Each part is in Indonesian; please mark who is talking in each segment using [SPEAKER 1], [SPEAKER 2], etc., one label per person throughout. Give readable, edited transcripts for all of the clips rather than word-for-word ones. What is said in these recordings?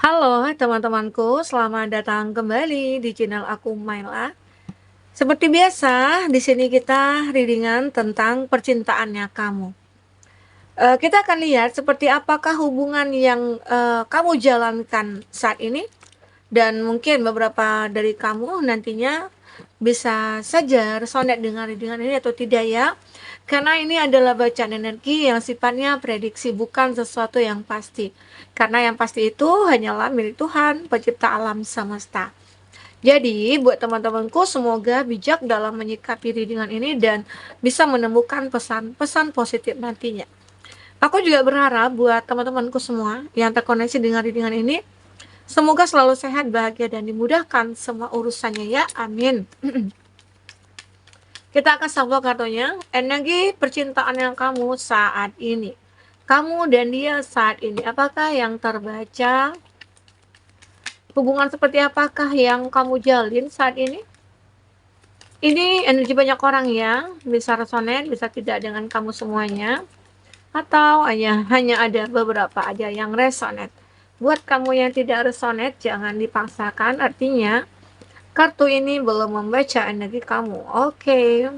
[SPEAKER 1] Halo teman-temanku, selamat datang kembali di channel aku Maila. Seperti biasa, di sini kita readingan tentang percintaannya kamu. Kita akan lihat seperti apakah hubungan yang kamu jalankan saat ini, dan mungkin beberapa dari kamu nantinya bisa saja resonate dengan readingan ini atau tidak ya. Karena ini adalah bacaan energi yang sifatnya prediksi, bukan sesuatu yang pasti. Karena yang pasti itu hanyalah milik Tuhan, pencipta alam semesta. Jadi, buat teman-temanku, semoga bijak dalam menyikapi readingan ini dan bisa menemukan pesan-pesan positif nantinya. Aku juga berharap buat teman-temanku semua yang terkoneksi dengan readingan ini, semoga selalu sehat, bahagia, dan dimudahkan semua urusannya ya. Amin. Kita akan shuffle kartunya. Energi percintaan yang kamu saat ini. Kamu dan dia saat ini. Apakah yang terbaca? Hubungan seperti apakah yang kamu jalin saat ini? Ini energi banyak orang ya. Bisa resonate, bisa tidak dengan kamu semuanya. Atau hanya ada beberapa aja yang resonate. Buat kamu yang tidak resonate, jangan dipaksakan. Artinya, kartu ini belum membaca energi kamu. Oke.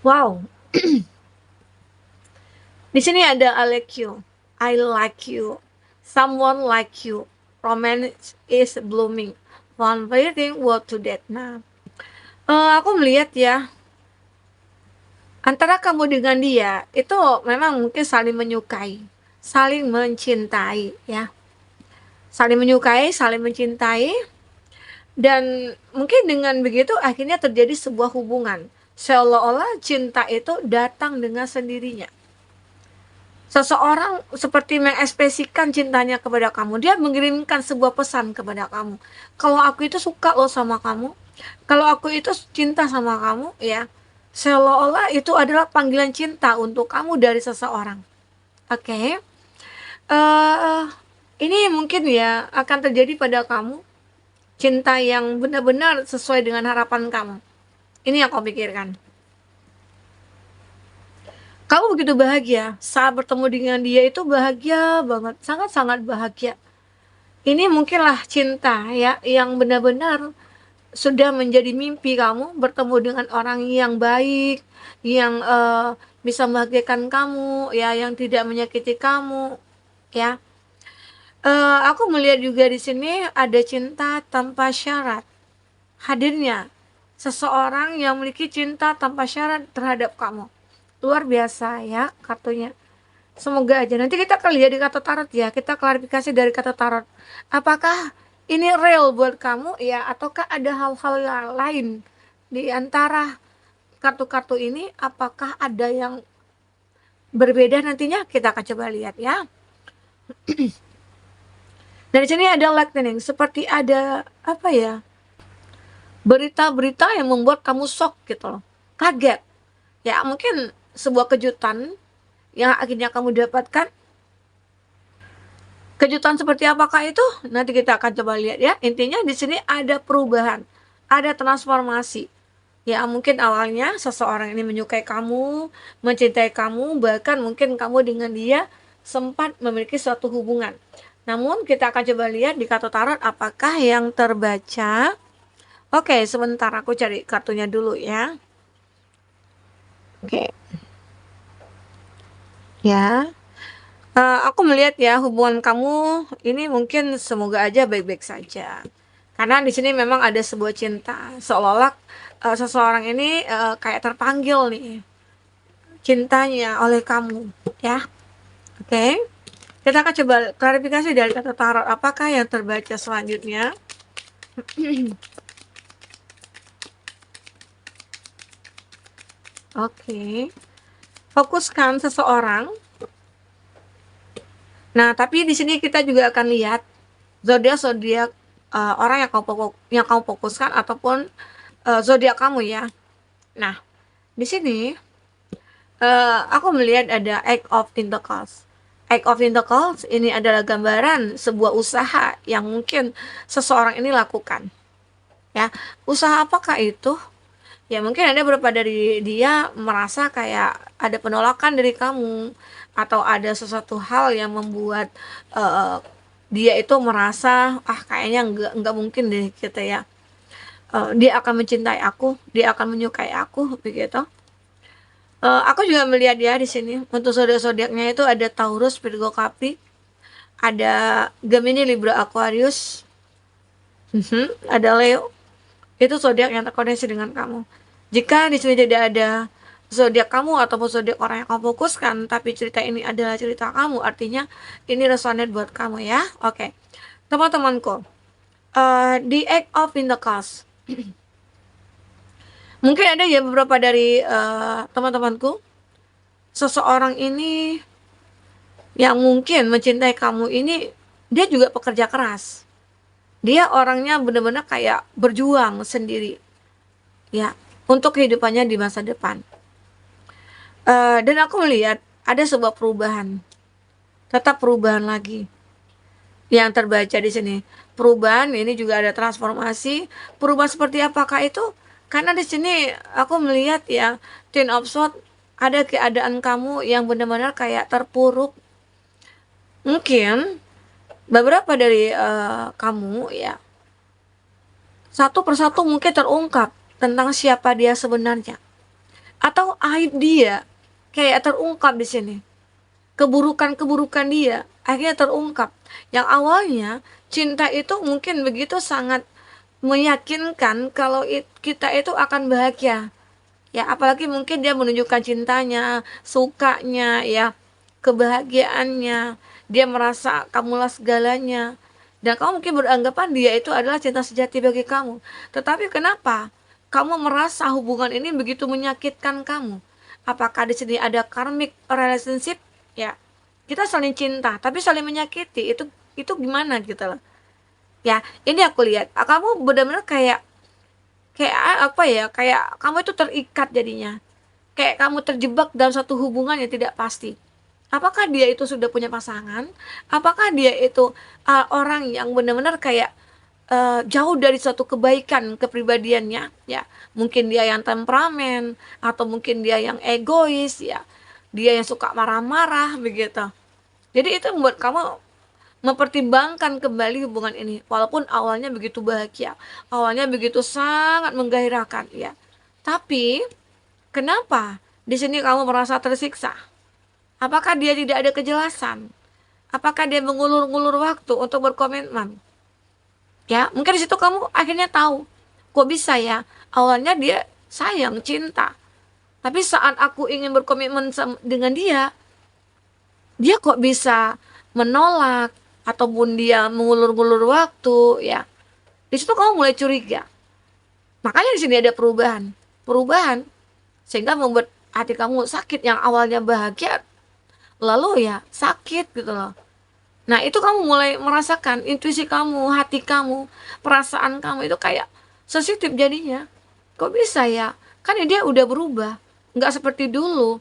[SPEAKER 1] Wow. Di sini ada I like you, someone like you, romance is blooming, one waiting word to that. Nah, aku melihat ya, antara kamu dengan dia itu memang mungkin saling menyukai, saling mencintai ya, saling menyukai, saling mencintai, dan mungkin dengan begitu akhirnya terjadi sebuah hubungan, seolah-olah cinta itu datang dengan sendirinya. Seseorang seperti mengekspresikan cintanya kepada kamu. Dia mengirimkan sebuah pesan kepada kamu. Kalau aku itu suka loh sama kamu. Kalau aku itu cinta sama kamu, ya. Seolah-olah itu adalah panggilan cinta untuk kamu dari seseorang. Oke. Ini mungkin ya akan terjadi pada kamu. Cinta yang benar-benar sesuai dengan harapan kamu. Ini yang kau pikirkan. Kamu begitu bahagia saat bertemu dengan dia, itu bahagia banget, sangat-sangat bahagia. Ini mungkinlah cinta ya, yang benar-benar sudah menjadi mimpi kamu bertemu dengan orang yang baik, yang bisa membahagiakan kamu ya, yang tidak menyakiti kamu ya. Aku melihat juga di sini ada cinta tanpa syarat. Hadirnya seseorang yang memiliki cinta tanpa syarat terhadap kamu. Luar biasa ya kartunya. Semoga aja nanti kita akan lihat di kartu tarot ya. Kita klarifikasi dari kartu tarot. Apakah ini real buat kamu ya, ataukah ada hal-hal yang lain di antara kartu-kartu ini? Apakah ada yang berbeda nantinya? Kita akan coba lihat ya. Dari sini ada lightning, seperti ada apa ya? Berita-berita yang membuat kamu shock gitu loh. Kaget. Ya, mungkin sebuah kejutan yang akhirnya kamu dapatkan. Kejutan seperti apakah itu? Nanti kita akan coba lihat ya. Intinya di sini ada perubahan, ada transformasi. Ya, mungkin awalnya seseorang ini menyukai kamu, mencintai kamu, bahkan mungkin kamu dengan dia sempat memiliki suatu hubungan. Namun kita akan coba lihat di kartu tarot apakah yang terbaca. Oke, sebentar aku cari kartunya dulu ya. Oke. Ya. Aku melihat ya hubungan kamu ini mungkin semoga aja baik-baik saja. Karena di sini memang ada sebuah cinta, seolah-olah seseorang ini kayak terpanggil nih cintanya oleh kamu, ya. Oke. Kita akan coba klarifikasi dari kata tarot apakah yang terbaca selanjutnya. Oke. Fokuskan seseorang. Nah, tapi di sini kita juga akan lihat zodiak-zodiak orang yang kamu fokuskan ataupun zodiak kamu ya. Nah, di sini aku melihat ada Eight of Pentacles. Eight of Pentacles ini adalah gambaran sebuah usaha yang mungkin seseorang ini lakukan. Ya, usaha apakah itu? Ya mungkin ada beberapa dari dia merasa kayak ada penolakan dari kamu, atau ada sesuatu hal yang membuat dia itu merasa, ah kayaknya nggak mungkin deh gitu ya, dia akan mencintai aku, dia akan menyukai aku begitu. Aku juga melihat ya di sini untuk zodiak-zodiaknya itu ada Taurus, Virgo, Capri, ada Gemini, Libra, Aquarius, ada Leo. Itu zodiak yang terkoneksi dengan kamu. Jika di sini tidak ada zodiak kamu ataupun zodiak orang yang kamu fokuskan, tapi cerita ini adalah cerita kamu, artinya ini resonate buat kamu ya. Oke, teman-temanku, the Eight of Pentacles. Mungkin ada ya beberapa dari teman-temanku, seseorang ini yang mungkin mencintai kamu ini, dia juga pekerja keras. Dia orangnya benar-benar kayak berjuang sendiri, ya, untuk kehidupannya di masa depan. Dan aku melihat ada sebuah perubahan, tetap perubahan lagi yang terbaca di sini. Perubahan ini juga ada transformasi. Perubahan seperti apakah itu? Karena di sini aku melihat ya, Ten of Swords, ada keadaan kamu yang benar-benar kayak terpuruk. Mungkin beberapa dari kamu ya, satu persatu mungkin terungkap tentang siapa dia sebenarnya, atau aib dia kayak terungkap di sini. Keburukan-keburukan dia akhirnya terungkap. Yang awalnya cinta itu mungkin begitu sangat meyakinkan kalau kita itu akan bahagia. Ya, apalagi mungkin dia menunjukkan cintanya, sukanya, ya, kebahagiaannya. Dia merasa kamulah segalanya. Dan kamu mungkin beranggapan dia itu adalah cinta sejati bagi kamu. Tetapi kenapa kamu merasa hubungan ini begitu menyakitkan kamu? Apakah di sini ada karmic relationship? Ya, kita saling cinta, tapi saling menyakiti. Itu gimana gitu loh. Ya, ini aku lihat. Kamu benar-benar kayak kayak apa ya? Kayak kamu itu terikat jadinya. Kayak kamu terjebak dalam satu hubungan yang tidak pasti. Apakah dia itu sudah punya pasangan? Apakah dia itu orang yang benar-benar kayak jauh dari suatu kebaikan kepribadiannya? Ya, mungkin dia yang temperamen, atau mungkin dia yang egois, ya, dia yang suka marah-marah begitu. Jadi itu membuat kamu mempertimbangkan kembali hubungan ini, walaupun awalnya begitu bahagia, awalnya begitu sangat menggairahkan, ya. Tapi kenapa di sini kamu merasa tersiksa? Apakah dia tidak ada kejelasan? Apakah dia mengulur-ngulur waktu untuk berkomitmen? Ya, mungkin di situ kamu akhirnya tahu, kok bisa ya? Awalnya dia sayang, cinta, tapi saat aku ingin berkomitmen dengan dia, dia kok bisa menolak ataupun dia mengulur-ngulur waktu, ya. Di situ kamu mulai curiga. Makanya di sini ada perubahan, perubahan sehingga membuat hati kamu sakit, yang awalnya bahagia lalu ya sakit gitu loh. Nah, itu kamu mulai merasakan intuisi kamu, hati kamu, perasaan kamu itu kayak sensitif jadinya. Kok bisa ya? Kan dia udah berubah, nggak seperti dulu.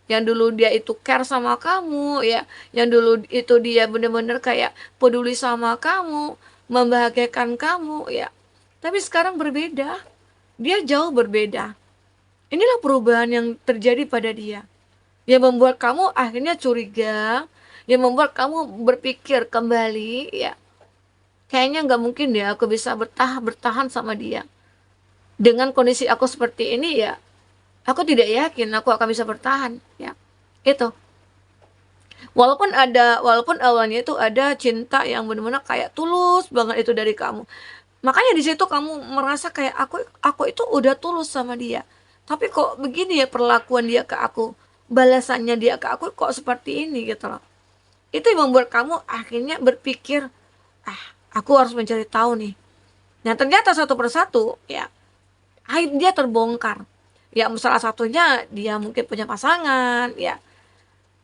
[SPEAKER 1] Yang dulu dia itu care sama kamu, ya, yang dulu itu dia bener-bener kayak peduli sama kamu, membahagiakan kamu, ya. Tapi sekarang berbeda, dia jauh berbeda. Inilah perubahan yang terjadi pada dia, yang membuat kamu akhirnya curiga, yang membuat kamu berpikir kembali, ya, kayaknya nggak mungkin deh aku bisa bertahan sama dia. Dengan kondisi aku seperti ini, ya, aku tidak yakin aku akan bisa bertahan, ya. Itu. Walaupun awalnya itu ada cinta yang benar-benar kayak tulus banget itu dari kamu. Makanya di situ kamu merasa kayak aku itu udah tulus sama dia. Tapi kok begini ya perlakuan dia ke aku, balasannya dia ke aku kok seperti ini gitu loh. Itu yang membuat kamu akhirnya berpikir, aku harus mencari tahu nih. Nah, ternyata satu persatu, ya, aib dia terbongkar. Ya, salah satunya dia mungkin punya pasangan, ya.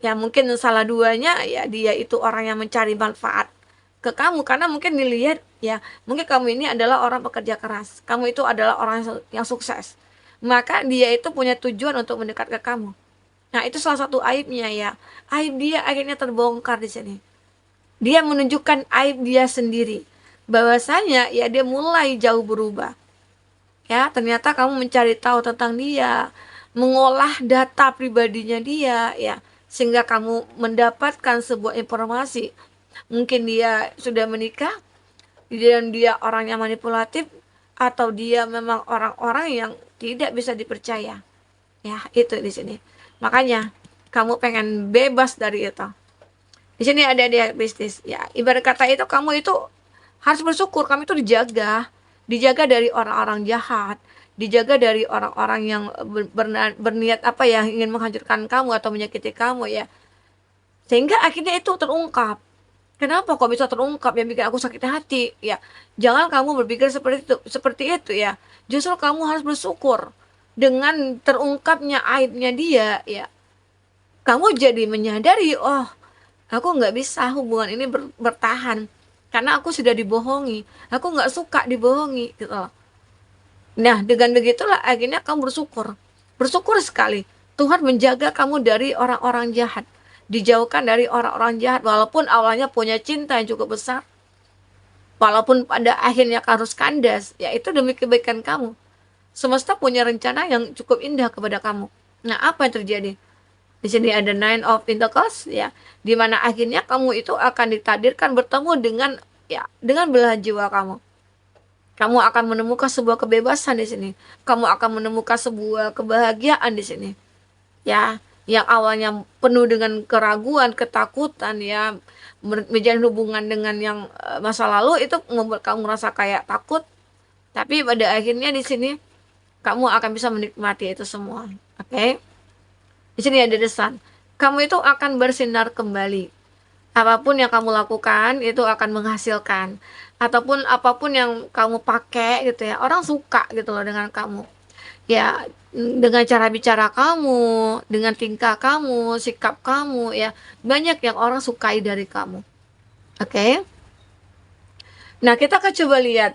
[SPEAKER 1] Ya, mungkin salah duanya ya dia itu orang yang mencari manfaat ke kamu, karena mungkin dilihat ya, mungkin kamu ini adalah orang pekerja keras, kamu itu adalah orang yang sukses, maka dia itu punya tujuan untuk mendekat ke kamu. Nah, itu salah satu aibnya ya, aib dia akhirnya terbongkar di sini. Dia menunjukkan aib dia sendiri, bahwasanya ya dia mulai jauh berubah. Ya, ternyata kamu mencari tahu tentang dia, mengolah data pribadinya dia, ya, sehingga kamu mendapatkan sebuah informasi mungkin dia sudah menikah, dan dia orang yang manipulatif, atau dia memang orang-orang yang tidak bisa dipercaya. Ya, itu di sini. Makanya kamu pengen bebas dari itu. Di sini ada dia bisnis. Ya, ibarat kata itu kamu itu harus bersyukur kamu itu dijaga dari orang-orang jahat, dijaga dari orang-orang yang berniat apa ya, ingin menghancurkan kamu atau menyakiti kamu ya. Sehingga akhirnya itu terungkap. Kenapa kok bisa terungkap yang bikin aku sakit hati? Ya, jangan kamu berpikir seperti itu ya. Justru kamu harus bersyukur dengan terungkapnya aibnya dia ya. Kamu jadi menyadari, oh, aku nggak bisa hubungan ini bertahan karena aku sudah dibohongi. Aku nggak suka dibohongi gitu loh. Nah, dengan begitulah akhirnya kamu bersyukur. Bersyukur sekali. Tuhan menjaga kamu dari orang-orang jahat. Dijauhkan dari orang-orang jahat. Walaupun awalnya punya cinta yang cukup besar. Walaupun pada akhirnya harus kandas. Ya itu demi kebaikan kamu. Semesta punya rencana yang cukup indah kepada kamu. Nah, apa yang terjadi? Di sini ada Nine of Pentacles ya. Dimana akhirnya kamu itu akan ditakdirkan bertemu dengan belahan jiwa kamu. Kamu akan menemukan sebuah kebebasan di sini. Kamu akan menemukan sebuah kebahagiaan di sini. Ya, yang awalnya penuh dengan keraguan, ketakutan ya, menjalin hubungan dengan yang masa lalu itu membuat kamu merasa kayak takut. Tapi pada akhirnya di sini kamu akan bisa menikmati itu semua. Oke? Di sini ada The Sun. Kamu itu akan bersinar kembali. Apapun yang kamu lakukan itu akan menghasilkan, ataupun apapun yang kamu pakai gitu ya, orang suka gitu loh dengan kamu ya, dengan cara bicara kamu, dengan tingkah kamu, sikap kamu ya, banyak yang orang sukai dari kamu. Oke. Nah, kita akan coba lihat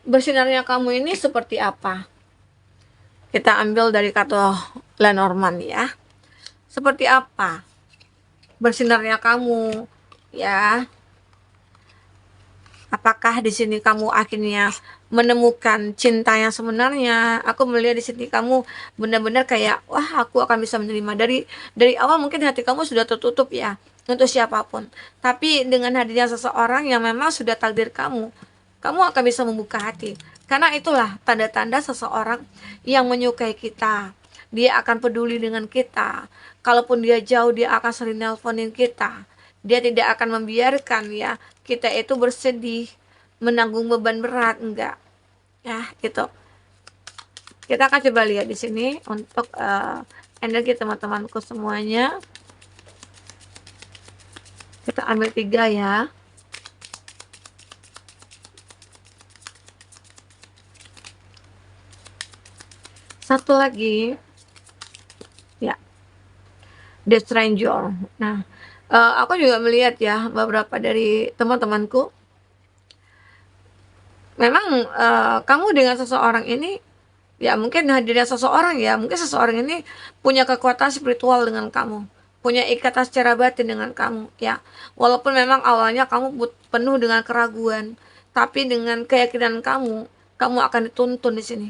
[SPEAKER 1] bersinarnya kamu ini seperti apa. Kita ambil dari kartu Lenormand ya. Seperti apa bersinarnya kamu ya? Apakah di sini kamu akhirnya menemukan cinta yang sebenarnya? Aku melihat di sini kamu benar-benar kayak, wah, aku akan bisa menerima. Dari awal mungkin hati kamu sudah tertutup ya untuk siapapun. Tapi dengan hadirnya seseorang yang memang sudah takdir kamu, kamu akan bisa membuka hati. Karena itulah tanda-tanda seseorang yang menyukai kita. Dia akan peduli dengan kita. Kalaupun dia jauh, dia akan sering nelponin kita. Dia tidak akan membiarkan ya kita itu bersedih, menanggung beban berat, enggak. Ya, gitu. Kita akan coba lihat di sini untuk energi teman-temanku semuanya. Kita ambil 3 ya. Satu lagi. Ya. The Stranger. Nah, aku juga melihat ya beberapa dari teman-temanku. Memang kamu dengan seseorang ini ya, mungkin hadirnya seseorang ya, mungkin seseorang ini punya kekuatan spiritual dengan kamu, punya ikatan secara batin dengan kamu ya. Walaupun memang awalnya kamu penuh dengan keraguan, tapi dengan keyakinan kamu akan dituntun di sini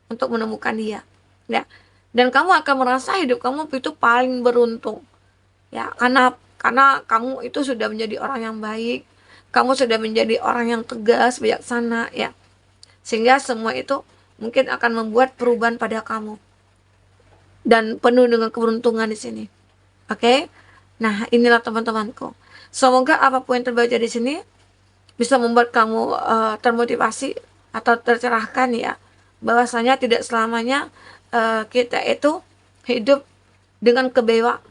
[SPEAKER 1] untuk menemukan dia ya. Dan kamu akan merasa hidup kamu itu paling beruntung ya, karena kamu itu sudah menjadi orang yang baik, kamu sudah menjadi orang yang tegas, bijaksana ya, sehingga semua itu mungkin akan membuat perubahan pada kamu dan penuh dengan keberuntungan di sini. Oke? Nah, inilah teman-temanku. Semoga apapun yang terbaca di sini bisa membuat kamu termotivasi atau tercerahkan ya, bahwasanya tidak selamanya kita itu hidup dengan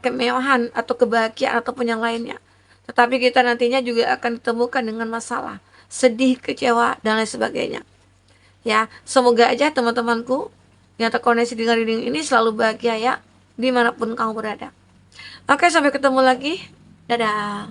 [SPEAKER 1] kemewahan atau kebahagiaan ataupun yang lainnya. Tetapi kita nantinya juga akan ditemukan dengan masalah, sedih, kecewa, dan lain sebagainya. Ya, semoga aja teman-temanku yang terkoneksi dengan reading ini selalu bahagia ya, dimanapun kamu berada. Oke, sampai ketemu lagi. Dadah.